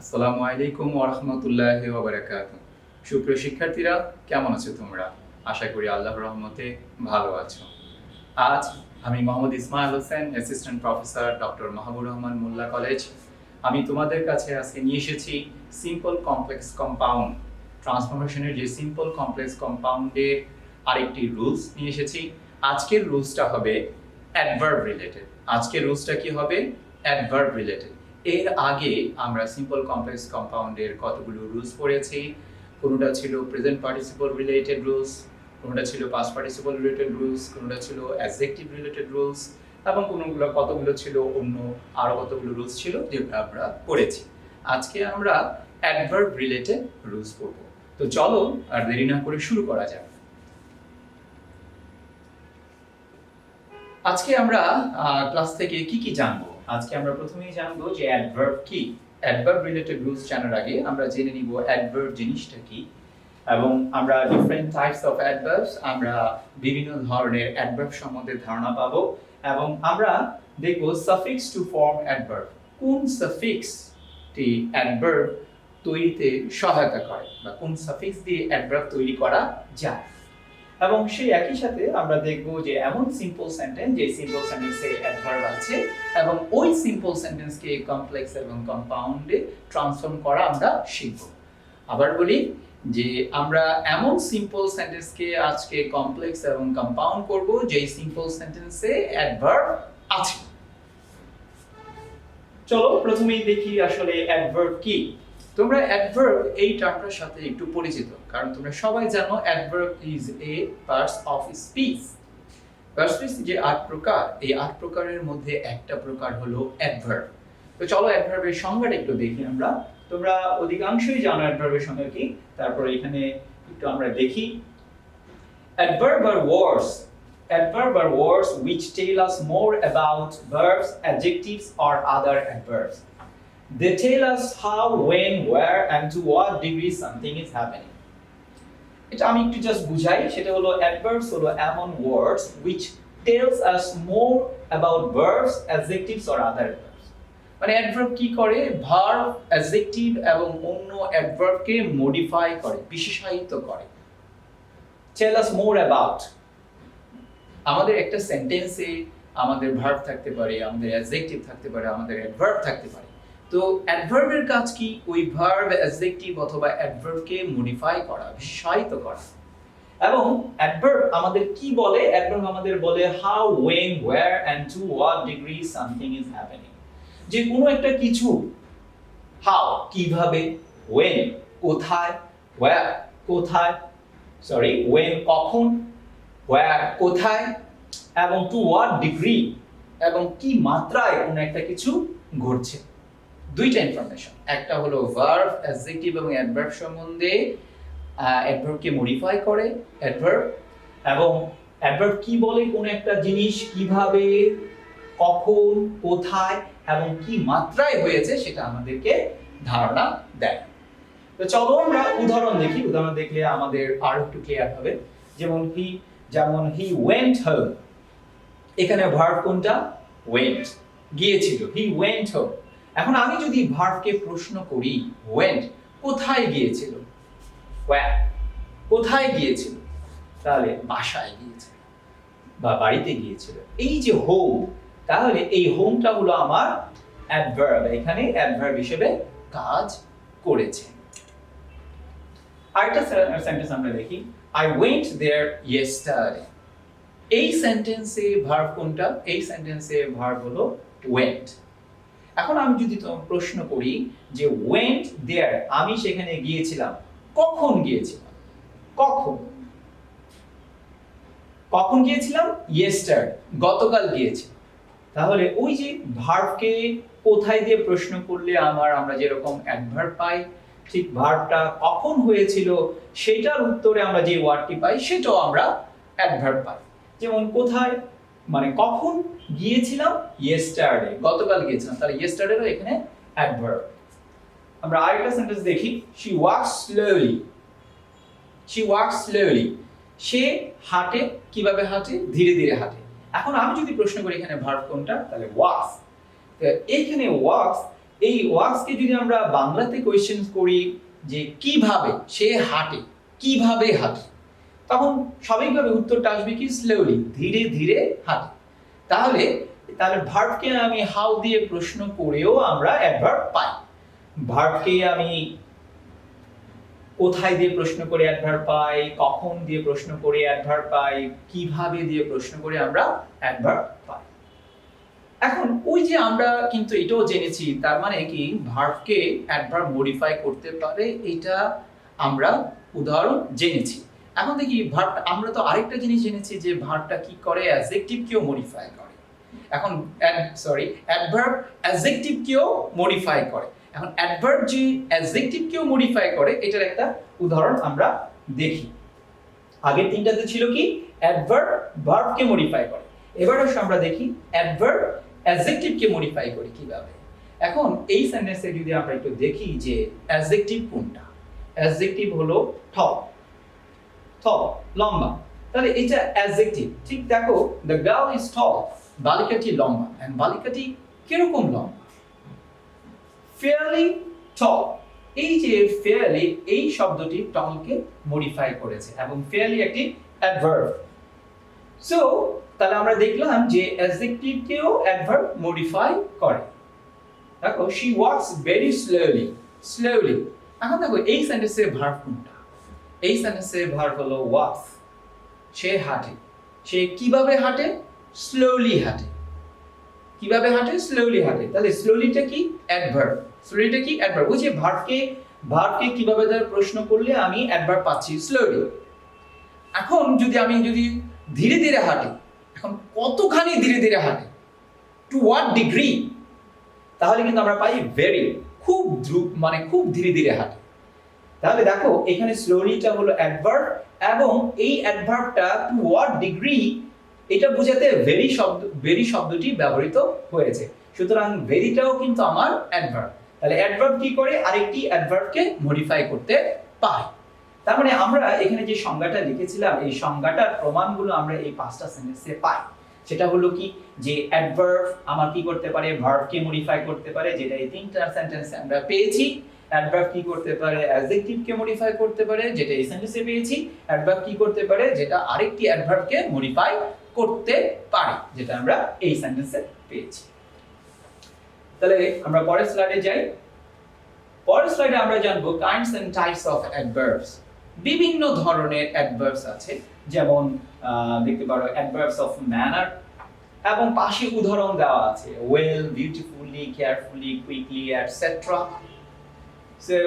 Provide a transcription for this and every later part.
আসসালামু আলাইকুম ওয়া রাহমাতুল্লাহি ওয়া বারাকাতুহু। সুপ্রিয় শিক্ষার্থীরা, কেমন আছো তোমরা? আশা করি আল্লাহর রহমতে ভালো আছো। আজ আমি Mohammad Ismail Hossain, assistant professor doctor Mahbur Rahman Molla college. আমি তোমাদের কাছে আজকে নিয়ে এসেছি সিম্পল কমপ্লেক্স কম্পাউন্ড ট্রান্সফরমেশনের যে সিম্পল কমপ্লেক্স কম্পাউন্ডের আরেকটি রুলস নিয়ে এসেছি। আজকের রুলসটা হবে অ্যাডভার্ব রিলেটেড। আজকের রুলসটা কি হবে? Adverb related. এর আগে আমরা সিম্পল কমপ্লেক্স কম্পাউন্ডের কতগুলো রুলস পড়েছি। কোনোটা ছিল প্রেজেন্ট পার্টিসিপল রিলেটেড রুলস, কোনোটা ছিল পাস্ট পার্টিসিপল রিলেটেড রুলস, কোনোটা ছিল অ্যাডজেক্টিভ রিলেটেড রুলস, এবং কতগুলো ছিল অন্য আরো কতগুলো রুলস ছিল যেগুলো আমরা পড়েছি। আজকে আমরা অ্যাডভার্ব রিলেটেড রুলস পড়ব। তো চলো আর দেরি না করে শুরু করা যাক। আজকে আমরা ক্লাস থেকে কি কি জানবো? আজকে আমরা প্রথমেই জানবো যে অ্যাডভার্ব কি। অ্যাডভার্ব রিলেটেড রুলস জানার আগে আমরা জেনে নিব অ্যাডভার্ব জিনিসটা কি, এবং আমরা ডিফারেন্ট টাইপস অফ অ্যাডভার্বস, আমরা বিভিন্ন ধরনের অ্যাডভার্ব সম্বন্ধে ধারণা পাবো, এবং আমরা দেখব সাফিক্স টু ফর্ম অ্যাডভার্ব। কোন সাফিক্সটি অ্যাডভার্ব তৈরিতে সহায়তা করে, বা কোন সাফিক্স দিয়ে অ্যাডভার্ব তৈরি করা যায়। এবং সেই একই সাথে আমরা দেখব যে এমন সিম্পল সেন্টেন্স যে সিম্পল সেন্টেন্সে অ্যাডভার্ব আছে, এবং ওই সিম্পল সেন্টেন্সকে কমপ্লেক্স এবং কম্পাউন্ডে ট্রান্সফর্ম করা আমরা শিখব। আবার বলি যে আমরা এমন সিম্পল সেন্টেন্সকে আজকে কমপ্লেক্স এবং কম্পাউন্ড করব যেই সিম্পল সেন্টেন্সে অ্যাডভার্ব আছে। চলো প্রথমেই দেখি আসলে অ্যাডভার্ব কি। তোমরা অ্যাডভার্ব এই টার্মটার সাথে একটু পরিচিত, কারণ তোমরা সবাই জানো adverb is a parts of speech. Speech যে 8 প্রকার, এই 8 প্রকারের মধ্যে একটা প্রকার হলো অ্যাডভার্ব। তো চলো অ্যাডভার্বের সংজ্ঞাটা একটু দেখি আমরা। তোমরা অধিকাংশই জানো অ্যাডভার্বের সংজ্ঞা কি, তারপর এখানে একটু আমরা দেখি। Adverb are words. Adverb are words which tell us more about verbs, adjectives, or other adverbs. They tell us how, when, where, and to what degree something is happening. এটা আমি একটু জাস্ট বুঝাই। সেটা হলো adverbs হলো এমন words which tells us more about verbs, adjectives, or other adverbs. মানে adverb কি করে? verb, adjective এবং অন্য adverbকে modify করে, বিশেষায়িত করে। tell us more about, আমাদের একটা সেন্টেন্সে আমাদের ভার্ব থাকতে পারে, আমাদের অ্যাডজেক্টিভ থাকতে পারে, আমাদের অ্যাডভার্ব থাকতে পারে। তো অ্যাডভার্বের কাজ কি? ওই ভার্ব, অ্যাডজেক্টিভ অথবা অ্যাডভার্বকে মডিফাই করা, বিশেষায়িত করা। এবং অ্যাডভার্ব আমাদের কি বলে? অ্যাডভার্ব আমাদের বলে how, when, where and to what degree something is happening. যে কোনো একটা কিছু, হাউ কিভাবে, ওয়েন কোথায়, ওয়্যার কোথায়, ওয়েন কখন, where কোথায়, এবং টু হোয়াট ডিগ্রি এবং কি মাত্রায় কোনো একটা কিছু ঘটছে। দুইটা ইনফরমেশন, একটা হলো ভার্ব, অ্যাডজেক্টিভ এবং অ্যাডভার্ব সম্বন্ধে, অ্যাডভার্বকে মডিফাই করে অ্যাডভার্ব, এবং অ্যাডভার্ব কি বলে কোনো একটা জিনিস কিভাবে, কখন, কোথায় এবং কি মাত্রায় হয়েছে সেটা আমাদেরকে ধারণা দেয়। তো চলো আমরা উদাহরণ দেখি। উদাহরণ দেখলে আমাদের আরো একটু ক্লিয়ার হবে। যেমন he went home, এখানে ভার্ব কোনটা? went, গিয়েছিল, he went home। এখন আমি যদি ভার্বকে প্রশ্ন করি went, কোথায় গিয়েছিল, where, কোথায় গিয়েছিল, তাহলে বাসায় গিয়েছিল বা বাড়িতে গিয়েছিল। এই যে হোম, তাহলে এই হোমটা হলো আমার অ্যাডভার্ব, এখানে অ্যাডভার্ব হিসেবে কাজ করেছে। আরেকটা সেন্টেন্স আমরা দেখি, I went there yesterday। এই সেন্টেন্সে ভার্ব কোনটা? এই সেন্টেন্সে ভার্ব হলো went। এখন আমি যদি তোমাকে প্রশ্ন করি যে went there, আমি সেখানে গিয়েছিলাম, কখন গিয়েছিলাম, কখন গিয়েছিলাম? yesterday, গতকাল গিয়েছিলাম। তাহলে ওই যে ভার্বকে কোথায় দিয়ে প্রশ্ন করলে আমরা যেরকম অ্যাডভার্ব পাই, ঠিক ভার্বটা কখন হয়েছিল সেটার উত্তরে আমরা যে ওয়ার্ডটি পাই সেটাও আমরা অ্যাডভার্ব পাই। যেমন কোথায় মানে কখন গিয়েছিলাম, yesterday, গতকাল গিয়েছিলাম, তাহলে yesterday এখানে অ্যাডভার্ব। আমরা আরেকটা সেন্টেন্স দেখি, she walks slowly। সে হাঁটে, কিভাবে হাঁটে? ধীরে ধীরে হাঁটে। এখন আমি যদি প্রশ্ন করি এখানে ভার্ব কোনটা, তাহলে walks। তো এখানে walks এই ওয়াক্স কে যদি আমরা বাংলাতে কোয়েশ্চেন করি যে কিভাবে সে হাঁটে, কিভাবে হাঁটে, তখন স্বাভাবিকভাবে উত্তরটা আসবে কি স্লোলি, ধীরে ধীরে হাঁটে। তাহলে ভার্বকে আমি হাউ দিয়ে প্রশ্ন করেও আমরা অ্যাডভার্ব পাই। ভার্বকে আমি কোথায় দিয়ে প্রশ্ন করে অ্যাডভার্ব পাই, কখন দিয়ে প্রশ্ন করে অ্যাডভার্ব পাই, কিভাবে দিয়ে প্রশ্ন করে আমরা অ্যাডভার্ব পাই। এখন ওই যে আমরা কিন্তু এটাও জেনেছি, তার মানে কি ভার্বকে অ্যাডভার্ব মডিফাই করতে পারে, এটা আমরা উদাহরণ জেনেছি। এখন দেখি ভার্ব, আমরা তো আরেকটা জিনিস জেনেছি যে ভার্বটা কি করে, অ্যাডজেক্টিভকেও মডিফাই করে। এখন অ্যাডভার্ব অ্যাডজেক্টিভকেও মডিফাই করে। এখন অ্যাডভার্ব যে অ্যাডজেক্টিভকেও মডিফাই করে, এটার একটা উদাহরণ আমরা দেখি। আগের তিনটাতে ছিল কি অ্যাডভার্ব ভার্বকে মডিফাই করে, এবার আমরা দেখি অ্যাডভার্ব অ্যাডজেক্টিভকে মডিফাই করে কিভাবে। এখন এই সেন্টেন্সে যদি আমরা একটু দেখি যে অ্যাডজেক্টিভ কোনটা, অ্যাডজেক্টিভ হলো টল, টল লম্বা, তাহলে এটা অ্যাডজেক্টিভ। ঠিক দেখো, দ্য গার্ল ইজ টল, বালিকাটি লম্বা। এন্ড বালিকাটি কিরকম লম্বা? ফেয়ারলি টল। এই যে ফেয়ারলি, এই শব্দটি টলকে মডিফাই করেছে এবং ফেয়ারলি একটি অ্যাডভার্ব। সো তাহলে আমরা দেখলাম যে অ্যাডজেক্টিভকেও অ্যাডভার্ব মডিফাই করে। দেখো, she walks very slowly, slowly। এখন দেখো এই সেন্টেন্সে ভার্ব কোনটা? এই সেন্টেন্সে ভার্ব হলো walks, সে হাঁটে। সে কিভাবে হাঁটে? স্লোলি হাঁটে। কিভাবে হাঁটে? স্লোলি হাঁটে। তাহলে স্লোলিটা কি? অ্যাডভার্ব। স্লোলিটা কি? অ্যাডভার্ব। ওই যে ভার্বকে কিভাবে দ্বারা প্রশ্ন করলে আমি অ্যাডভার্ব পাচ্ছি স্লোলি। এখন আমি ধীরে ধীরে হাঁটি, এখন কতখানি ধীরে ধীরে হাঁটে, টু হোয়াট ডিগ্রি, তাহলে কিন্তু আমরা পাই ভেরি, খুব দ্রুত, মানে খুব ধীরে ধীরে হাঁটে। তাহলে দেখো এখানে স্লোলিটা হলো অ্যাডভার্ব এবং এই অ্যাডভার্বটা টু হোয়াট ডিগ্রি, এটা বোঝাতে ভেরি শব্দটি ব্যবহৃত হয়েছে। সুতরাং ভেরিটাও কিন্তু আমার অ্যাডভার্ব। তাহলে অ্যাডভার্ব কি করে? আরেকটি অ্যাডভার্বকে মডিফাই করতে পারে। তার মানে আমরা এখানে যে সংজ্ঞাটা লিখেছিলাম, এই সংজ্ঞাটার প্রমাণগুলো আমরা এই পাঁচটা সেন্টেন্সে পাই। সেটা হলো কি যে অ্যাডভার্ব আমার কি করতে পারে? ভার্বকে মডিফাই করতে পারে, যেটা এই তিনটা সেন্টেন্সে আমরা পেয়েছি। অ্যাডভার্ব কি করতে পারে? অ্যাডজেক্টিভকে মডিফাই করতে পারে, যেটা এই সেন্টেন্সে পেয়েছি। অ্যাডভার্ব কি করতে পারে? যেটা আরেকটি অ্যাডভার্বকে মডিফাই করতে পারে, যেটা আমরা এই সেন্টেন্সে পেয়েছি। তাহলে আমরা পরের স্লাইডে যাই। পরের স্লাইডে আমরা জানবো kinds and types of adverbs. বিভিন্ন ধরনের অ্যাডভার্বস আছে, যেমন দেখতে পারো অ্যাডভার্বস অফ ম্যানার, এবং পাশে উদাহরণ দেওয়া আছে, well, beautifully, carefully, quickly, etcetera. So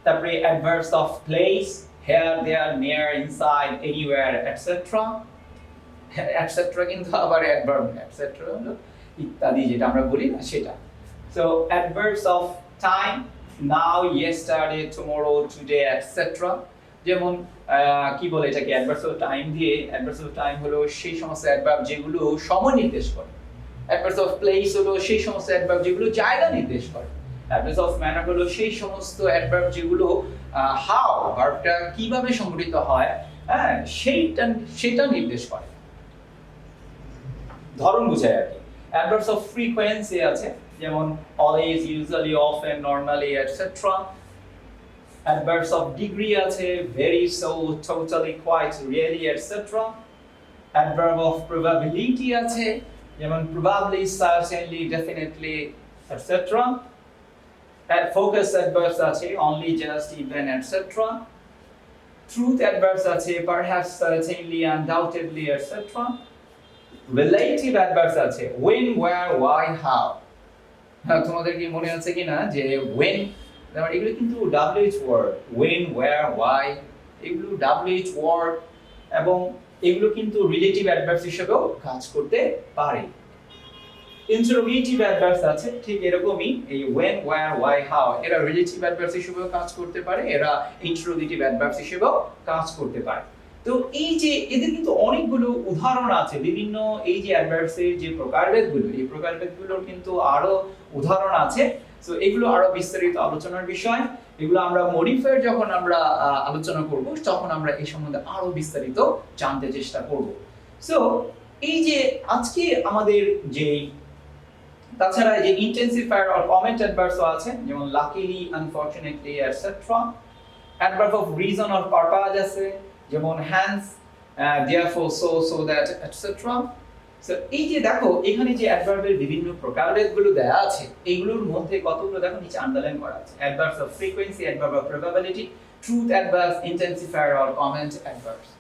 তারপরে adverbs of place, here, there, near, inside, anywhere, etcetera. Etcetera কিন্তু আবার অ্যাডভার্ব, এটসেট্রা হলো ইত্যাদি, যেটা আমরা বলি না সেটা। So adverbs of time, now, yesterday, tomorrow, today, etcetera. যেমন কি বলে এটাকে, অ্যাডভার্বস অফ টাইম দিয়ে, অ্যাডভার্বস অফ টাইম হলো সেই সমস্ত অ্যাডভার্ব যেগুলো সময় নির্দেশ করে। অ্যাডভার্বস অফ প্লেস হলো সেই সমস্ত অ্যাডভার্ব যেগুলো জায়গা নির্দেশ করে। অ্যাডভার্বস অফ ম্যানার হলো সেই সমস্ত অ্যাডভার্ব যেগুলো হাউ, ভার্বটা কিভাবে সংঘটিত হয়, হ্যাঁ, সেটা নির্দেশ করে, ধরন বোঝায় আর কি। অ্যাডভার্বস অফ ফ্রিকোয়েন্সি আছে, যেমন always, usually, often, normally, etcetera. Adverbs of degree আছে, very, so, totally, quite, really, etc. Adverb of probability আছে, যেমন probably, certainly, definitely, etc. Focus adverbs আছে, only, just, even, etc. Truth adverbs আছে, perhaps, certainly, undoubtedly, etc. Relative adverbs আছে, when, where, why, how. তোমাদের কি মনে আছে কিনা যে when, এগুলো কিন্তু WH word, when, where, why, এগুলো WH ওয়ার্ড, এবং এগুলো কিন্তু রিলেটিভ অ্যাডভার্বস হিসেবেও কাজ করতে পারে। ইন্টারোগেটিভ অ্যাডভার্বস আছে ঠিক এরকমই, এই when, where, why, how, এরা রিলেটিভ অ্যাডভার্বস হিসেবেও কাজ করতে পারে, এরা ইন্টারোগেটিভ অ্যাডভার্বস হিসেবেও কাজ করতে পারে। তো এই যে এদের কিন্তু অনেকগুলো উদাহরণ আছে, বিভিন্ন এই যে অ্যাডভার্বসের যে প্রকারভেদগুলো, এই প্রকারভেদগুলোর কিন্তু আরো উদাহরণ আছে। সো এগুলো আরো বিস্তারিত আলোচনার বিষয়, এগুলো আমরা মডিফায়ার যখন আমরা আলোচনা করব, তখন আমরা এই সম্বন্ধে আরো বিস্তারিত জানতে চেষ্টা করব। সো এই যে আজকে আমাদের যে তাছাড়া এই যে ইন্টেন্সিফায়ার অর কমেন্ট অ্যাডভার্বও আছে, যেমন luckily, unfortunately etcetera. Adverb of reason or purpose আছে, যেমন hence, therefore, so that, etcetera. So এই যে দেখো এখানে যে অ্যাডভার্বের বিভিন্ন প্রকারভেদগুলো দেয়া আছে, এইগুলোর মধ্যে কতগুলো দেখো নিচে আন্ডারলাইন করা আছে। Adverbs of frequency, adverb of probability, truth adverbs, intensifier or comment adverbs.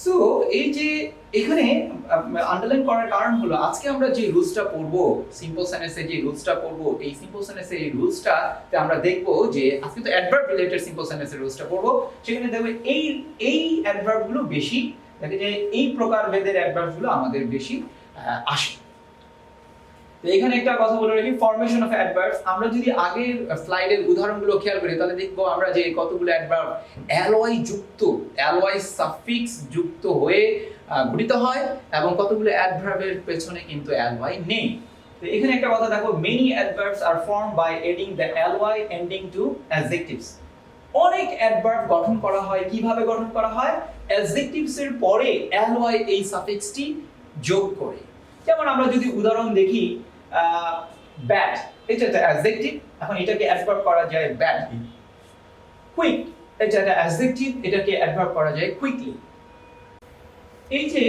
So এই যে এখানে আন্ডারলাইন করার কারণ হলো আজকে আমরা যে রুলসটা পড়বো, সিম্পল সেন্টেন্সে যে রুলসটা পড়বো, এই সিম্পল সেন্টেন্সে এই রুলসটাতে আমরা দেখবো যে আজকে তো অ্যাডভার্ব রিলেটেড সিম্পল সেন্টেন্সের রুলসটা পড়বো, সেখানে দেখবে এই অ্যাডভার্বগুলো বেশি, দেখে যে এই প্রকারভেদের অ্যাডভার্বগুলো আমাদের বেশি আসে। তো এখানে একটা কথা বলে রাখি, ফরমেশন অফ অ্যাডভার্বস। আমরা যদি আগের স্লাইডের উদাহরণগুলো খেয়াল করি তাহলে দেখবো আমরা যে কতগুলো অ্যাডভার্ব অ্যালয় যুক্ত, অ্যালয় সাফিক্স যুক্ত হয়ে গঠিত হয়, এবং কতগুলো অ্যাডভার্বের পেছনে কিন্তু অ্যালয় নেই। তো এখানে একটা কথা দেখো, many adverbs are formed by adding the ly ending to adjectives. অনেক অ্যাডভার্ব গঠন করা হয়, কিভাবে গঠন করা হয়? অ্যাডজেক্টিভস এর পরে অ্যালয় এই সাফিক্সটি যোগ করে। যেমন আমরা যদি উদাহরণ দেখি, ব্যাড, এটা একটা অ্যাডজেক্টিভ, এখন এটাকে অ্যাডভার্ব করা যায় ব্যাডলি। কুইক, এটা একটা অ্যাডজেক্টিভ, এটাকে অ্যাডভার্ব করা যায় কুইকলি। এই যে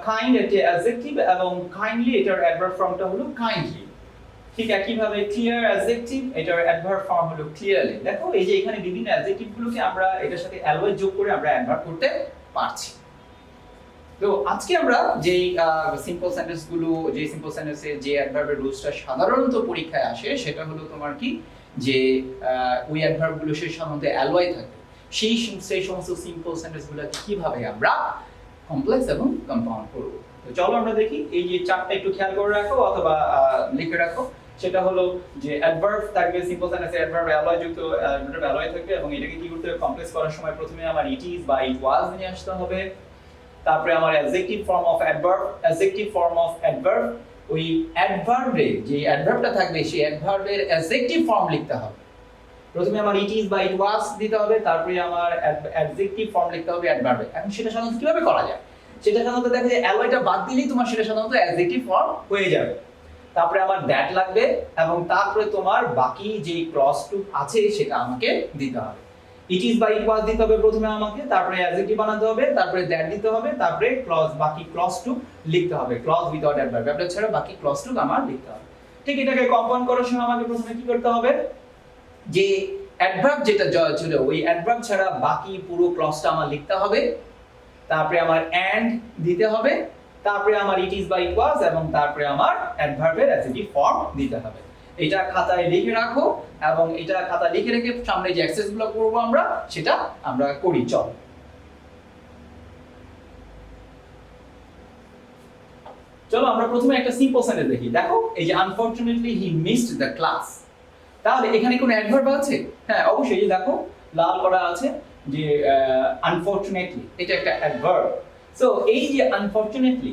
কাইন্ড একটা অ্যাডজেক্টিভ, এবং কাইন্ডলি এটার অ্যাডভার্ব ফর্মটা হলো কাইন্ডলি। ঠিক একইভাবে ক্লিয়ার অ্যাডজেক্টিভ, এটার অ্যাডভার্ব ফর্ম হলো ক্লিয়ারলি। দেখো এই যে এখানে বিভিন্ন অ্যাডজেক্টিভগুলোকে আমরা এটার সাথে অ্যালয় যোগ করে আমরা অ্যাডভার্ব করতে পারছি। তো আজকে আমরা যে সিম্পল সেন্টেন্সগুলো, যে সিম্পল সেন্টেন্সে যে অ্যাডভার্বের রুলসটা সাধারণত পরীক্ষায় আসে সেটা হলো তোমার কি, যে ওই অ্যাডভার্বগুলো সে সম্বন্ধে অ্যালয় থাকে, সেই সমস্ত সিম্পল সেন্টেন্সগুলোকে কিভাবে আমরা কমপ্লেক্স এবং কম্পাউন্ড করব। তো চলো আমরা দেখি, এই যে চারটা একটু খেয়াল করে রাখো অথবা লিখে রাখো। সেটা হলো যে অ্যাডভার্ব থাকবে, সিম্পল সেন্টেন্সে অ্যাডভার্ব অ্যালয় যুক্ত, অ্যাডভার্ব অ্যালয় থাকবে, এবং এটাকে কি করতে হবে, কমপ্লেক্স করার সময় প্রথমে আমার ইট ইজ বা ইট ওয়াজ নিয়ে আসতে হবে। তারপরে আমার adjective form of adverb, adjective form of adverb, ওই অ্যাডভার্বে যে অ্যাডভার্বটা থাকবে সেই অ্যাডভার্বের অ্যাডজেক্টিভ ফর্ম লিখতে হবে। প্রথমে আমার ইট ইজ বা ইট ওয়াজ দিতে হবে, তারপরে আমার অ্যাডজেক্টিভ ফর্ম লিখতে হবে অ্যাডভার্বে। এখন সেটা সাধারণত কিভাবে করা যায়? সেটা সাধারণত দেখা যায় অ্যালয়টা বাদ দিলেই তোমার সেটা সাধারণত অ্যাডজেক্টিভ ফর্ম হয়ে যাবে। তারপরে আমার দ্যাট লাগবে, এবং তারপরে তোমার বাকি যে ক্লজটুক আছে সেটা আমাকে দিতে হবে। ইট ইজ বা ইট ওয়াজ দিতে হবে প্রথমে আমাকে, তারপরে অ্যাডজেক্টিভ বানাতে হবে, তারপরে দ্যাট দিতে হবে, তারপরে ক্লজ, বাকি ক্লজটুক লিখতে হবে। ক্লজ উইদাউট অ্যাডভার্ব, অ্যাডভার্ব ছাড়া বাকি ক্লজটুক আমার লিখতে হবে। ঠিক এটাকে কম্পাউন্ড করার সময় আমাকে প্রথমে কি করতে হবে, যে অ্যাডভার্ব যেটা ছিল ওই অ্যাডভার্ব ছাড়া বাকি পুরো ক্লজটা আমার লিখতে হবে। তারপরে আমার এন্ড দিতে হবে, তারপরে আমার ইট ইজ বা ইট ওয়াজ, এবং তারপরে আমার অ্যাডভার্বের অ্যাডজেক্টিভ ফর্ম দিতে হবে। এটা খাতায় লিখে রাখো, এবং এটা খাতা লিখে রেখে সামনে যে এক্সারসাইজগুলো করব আমরা সেটা আমরা করি। চলো আমরা প্রথমে একটা সিম্পল সেন্টেন্স দেখি। দেখো এই যে unfortunately he missed the class, তাহলে এখানে কোনো অ্যাডভার্ব আছে? হ্যাঁ অবশ্যই, এই দেখো লাল করা আছে যে আনফরচুনেটলি, এটা একটা অ্যাডভার্ব। সো এই যে আনফরচুনেটলি,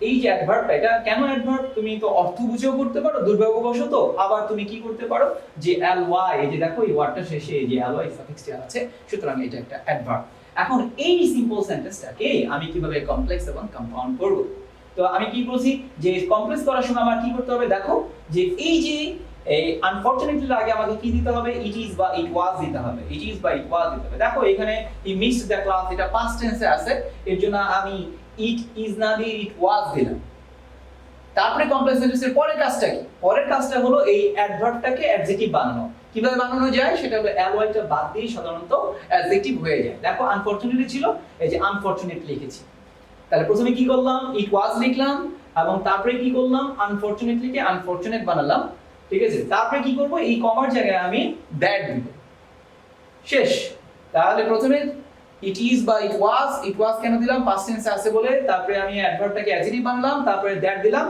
এই যে অ্যাডভার্বটা, এটা কেন অ্যাডভার্ব? তুমি তো অর্থ বুঝেও করতে পারো দুর্ভাগ্যবশত, আবার তুমি কি করতে পারো, যে ly, এই যে দেখো এই ওয়ার্ডটা শেষে এই যে ly সাফিক্সটি আছে, সুতরাং এটা একটা অ্যাডভার্ব। এখন এই সিম্পল সেন্টেন্সটাকে আমি কিভাবে কমপ্লেক্স এবং কম্পাউন্ড করব? তো আমি কি বলছি, যে কমপ্লেক্স করার সময় আমার কি করতে হবে, দেখো যে এই যে আনফরচুনেটলি আগে আমাকে কি দিতে হবে, ইট ইজ বা ইট ওয়াজ দিতে হবে, ইট ইজ বা ইট ওয়াজ দিতে হবে। দেখো এখানে হি মিসড দ্য ক্লাস, এটা পাস্ট টেন্সে আছে, এর জন্য আমি ইট ইজ না দিয়ে ইট ওয়াজ দিলাম। তারপরে কমপ্লেক্স সেন্টেন্সের পরের কাজটা কি? পরের কাজটা হলো এই অ্যাডভার্বটাকে অ্যাডজেক্টিভ বানানো। কিভাবে বানানো যায়? সেটা হলো অ্যালয়টা বাদ দিয়ে সাধারণত অ্যাডজেক্টিভ হয়ে যায়। দেখো আনফরচুনেটলি ছিল, এই যে আনফরচুনেটলি লিখেছি। তাহলে প্রথমে কি করলাম, ইট ওয়াজ লিখলাম, এবং তারপরে কি করলাম, আনফরচুনেটলিকে আনফরচুনেট বানালাম। ঠিক আছে, তারপরে কি করব, এই কমার জায়গায় আমি দ্যাট দিব, শেষ। তাহলে প্রথমে ইট ইজ বা ইট ওয়াজ কেন দিলাম, পাস্ট টেন্সে আছে বলে, তারপরে আমি অ্যাডভার্বটাকে অ্যাডজেক্টিভ বানালাম, তারপরে দ্যাট দিলাম,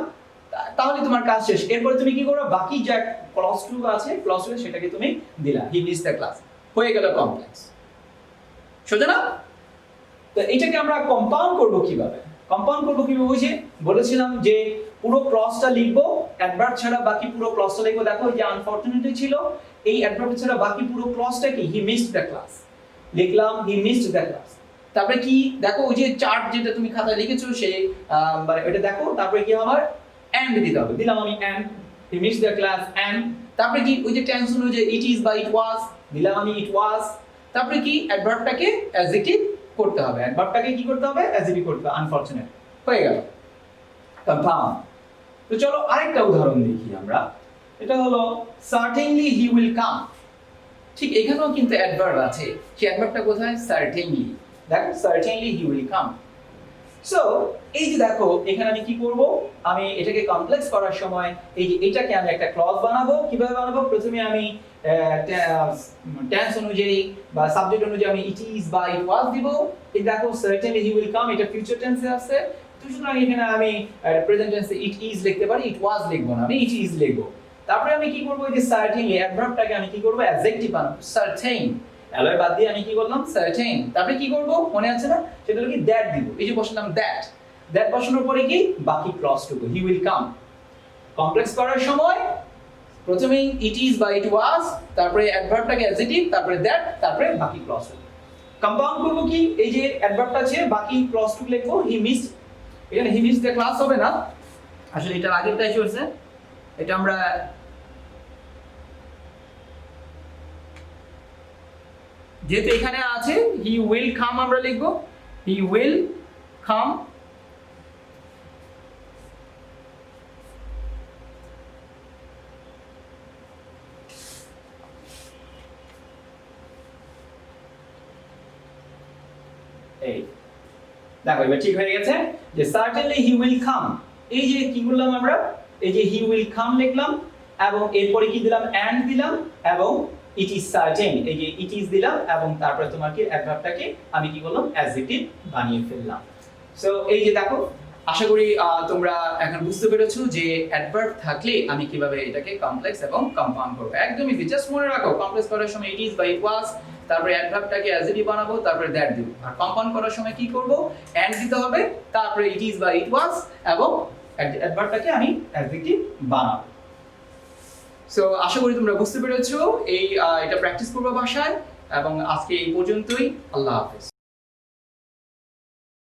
তাহলে তোমার কাজ শেষ। এরপর তুমি কি করবে, বাকি যে ক্লজ টু আছে, ক্লজ টু সেটাকে তুমি দিলা, হি মিসড দ্য ক্লাস, হয়ে গেল কমপ্লেক্স। সোজা না? তো এটাকে আমরা কম্পাউন্ড করব কিভাবে? কম্পাউন্ড করব কিভাবে? ওই যে বলেছিলাম যে পুরো ক্লজটা লিখবো, অ্যাডভার্ব ছাড়া বাকি পুরো ক্লজটা লিখবো। দেখো এই যে আনফরচুনেটলি ছিল, এই অ্যাডভার্ব ছাড়া বাকি পুরো ক্লজটা কি, হি মিসড দ্য ক্লাস, লিখলাম হি মিসড দ্য ক্লাস। তারপরে কি দেখো, ওই যে চার্ট যেটা তুমি খাতায় লিখেছো সেই মানে এটা দেখো, তারপরে কি আমার and দিতে হবে। দিলাম আমি and, he missed the class and, তারপরে কি ওই যে টেন্স অনুযায়ী it is বা it was, দিলাম আমি it was, তারপরে কি অ্যাডভার্বটাকে অ্যাডজেক্টিভ করতে হবে, অ্যাডভার্বটাকে কি করতে হবে, অ্যাডজেক্টিভ করতে হবে। আনফরচুনেট হয়ে গেল কনফার্ম। তো চলো আরেকটা উদাহরণ দেখি আমরা, এটা হলো certainly he will come। ঠিক এখানেও কিন্তু অ্যাডভার্ব আছে, সেই অ্যাডভার্বটা কোথায়, certainly। দেখো certainly he will come। So এই যে দেখো এখানে আমি কি করব, আমি এটাকে কমপ্লেক্স করার সময় এই যে এটাকে আমি একটা ক্লজ বানাবো। কিভাবে বানাবো, প্রথমে আমি টেন্স অনুযায়ী বা সাবজেক্ট অনুযায়ী আমি ইট ইজ বা ইট ওয়াজ দিব। এই দেখো certainly he will come, এটা ফিউচার টেন্সে আছে, তো সুতরাং এখানে আমি প্রেজেন্ট টেন্সে ইট ইজ লিখতে পারি, ইট ওয়াজ লিখবো না, আমি ইট ইজ লিখবো। তারপরে আমি কি করব, এই যে certainly অ্যাডভার্বটাকে আমি কি করব, অ্যাডজেক্টিভ বানাবো, certain, অ্যালয় বাদ দিয়ে আমি কি করলাম, certain। তারপরে কি করব মনে আছে না, সেটা হলো কি দ্যাট দিব। এই যে বসালাম দ্যাট, দ্যাট বসানোর পরে কি বাকি ক্লজটুকু হি উইল কাম। কমপ্লেক্স করার সময় প্রথমে ইট ইজ বা ইট ওয়াজ, তারপরে অ্যাডভার্বটাকে অ্যাডজেক্টিভ, তারপরে দ্যাট, তারপরে বাকি ক্লজটুকু। কম্পাউন্ড করব কি, এই যে অ্যাডভার্বটা আছে বাকি ক্লজটুকু লিখবো, হি মিসড, এখানে হি মিসড দ্য ক্লাস হবে না, আসলে এটার আগেরটাই চলছে, এটা আমরা যেহেতু এখানে আছে হি উইল কাম আমরা লিখব, হি উইল কাম। এই দেখো এবার ঠিক হয়ে গেছে যে certainly he will come। এই যে কি করলাম আমরা, এই যে he will come লিখলাম এবং এরপরে কি দিলাম, and দিলাম এবং it is certain, এই যে it is দিলাম এবং তারপরে তোমার কি অ্যাডভার্বটাকে আমি কি করলাম, অ্যাডজেক্টিভ বানিয়ে ফেললাম। সো এই যে দেখো, আশা করি তোমরা এখন বুঝতে পেরেছো যে অ্যাডভার্ব থাকলে আমি কিভাবে এটাকে কমপ্লেক্স এবং কম্পাউন্ড করব। একদম ইজি, জাস্ট মনে রাখো কমপ্লেক্স করার সময় it is বা it was, তারপরে অ্যাডভার্বটাকে অ্যাডজেক্টিভ বানাবো, তারপরে দ্যাট দিব। আর কম্পাউন্ড করার সময় কি করব, and দিতে হবে, তারপরে it is বা it was এবং অ্যাডভার্বটাকে আমি অ্যাডজেক্টিভ বানাবো। সো আশা করি তোমরা বুঝতে পেরেছো, এটা প্র্যাকটিস করবে বাসায়, এবং আজকে এই পর্যন্তই। আল্লাহ হাফেজ।